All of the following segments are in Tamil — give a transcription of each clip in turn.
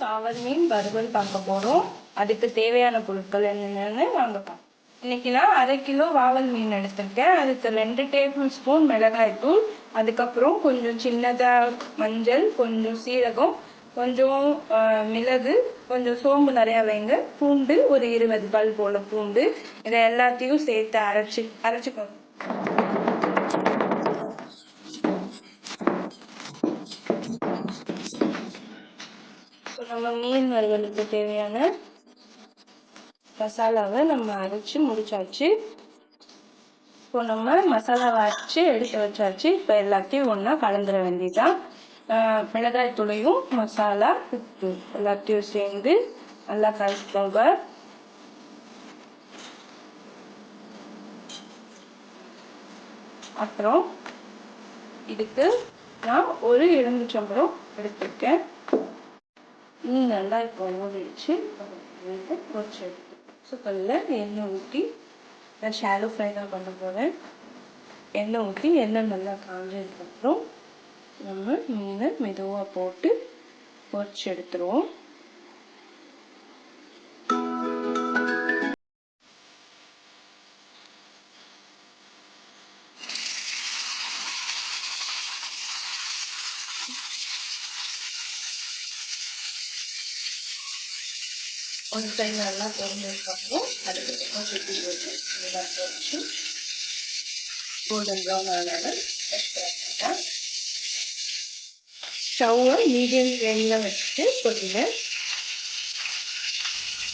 சாவல் மீன் வறுவல் பார்க்க போறோம். அதுக்கு தேவையான பொருட்கள் என்னென்னு வாங்க பார்க்கலாம். இன்னைக்கு நான் 1/2 கிலோ வாவல் மீன் எடுத்திருக்கேன். அதுக்கு 2 டேபிள் ஸ்பூன் மிளகாய் தூள், அதுக்கப்புறம் கொஞ்சம் சின்னதா மஞ்சள், கொஞ்சம் சீரகம், கொஞ்சம் மிளகு, கொஞ்சம் சோம்பு நிறையா வைங்க, பூண்டு ஒரு 20 பல் போல பூண்டு, இதை எல்லாத்தையும் சேர்த்து அரைச்சிக்கணும். நம்ம மீன் வறுவலுக்கு தேவையான மசாலாவை நம்ம அரைச்சி முடிச்சாச்சு. இப்போ நம்ம மசாலாவை அரைச்சி எடுத்து வச்சாச்சு. இப்போ எல்லாத்தையும் ஒன்றா கலந்துட வேண்டியதுதான். மிளகாய் தூளையும் மசாலா உப்பு எல்லாத்தையும் சேர்ந்து நல்லா கலந்துக்கோங்க. அப்புறம் இதுக்கு நான் ஒரு எலுமிச்சம்பழம் எடுத்துருக்கேன். நல்லா இப்போ ஊறிடுச்சு. பொரிச்சு எடுத்து சுக்கல்ல எண்ணெய் ஊற்றி நான் ஷாலோ ஃப்ரை தான் பண்ண போகிறேன். எண்ணெய் ஊற்றி எண்ணெய் நல்லா காஞ்சதுக்கப்புறம் நம்ம மீனை மெதுவாக போட்டு பொரிச்சு எடுத்துருவோம். ஒரு சைடு நல்லா பொரிஞ்சதுக்கப்புறம் அதுக்கப்புறம் சுற்றி போட்டு நல்லா பொரிச்சு கோல்டன் ப்ரௌன் ஆனாலும் எடுத்துக்கலாம். ஸ்டவ்வை மீடியம் ஃப்ளேமில் வச்சுட்டு பொரிங்க.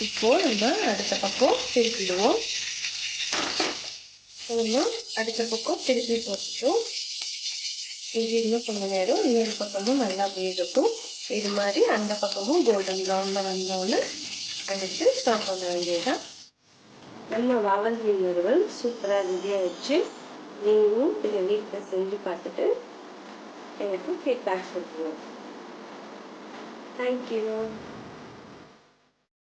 இப்போது நம்ம அடுத்த பக்கம் திருப்பிடுவோம். நம்ம அடுத்த பக்கம் திருப்பி போட்டுட்டோம். இன்னும் கொஞ்சம் நேரம் இன்னொரு பக்கமும் நல்லா வேகட்டும். இது மாதிரி அந்த பக்கமும் கோல்டன் ப்ரௌனில் வந்தோன்னு எடுத்து ஸ்டவ் பண்ண வேண்டியதுதான். நம்ம வாவல் மீன் வறுவல் சூப்பராக ரெடி ஆயிடுச்சு. நீங்களும் இதை வீட்டில் செஞ்சு பார்த்துட்டு எனக்கு ஃபீட்பேக் கொடுக்கணும். தேங்க்யூ.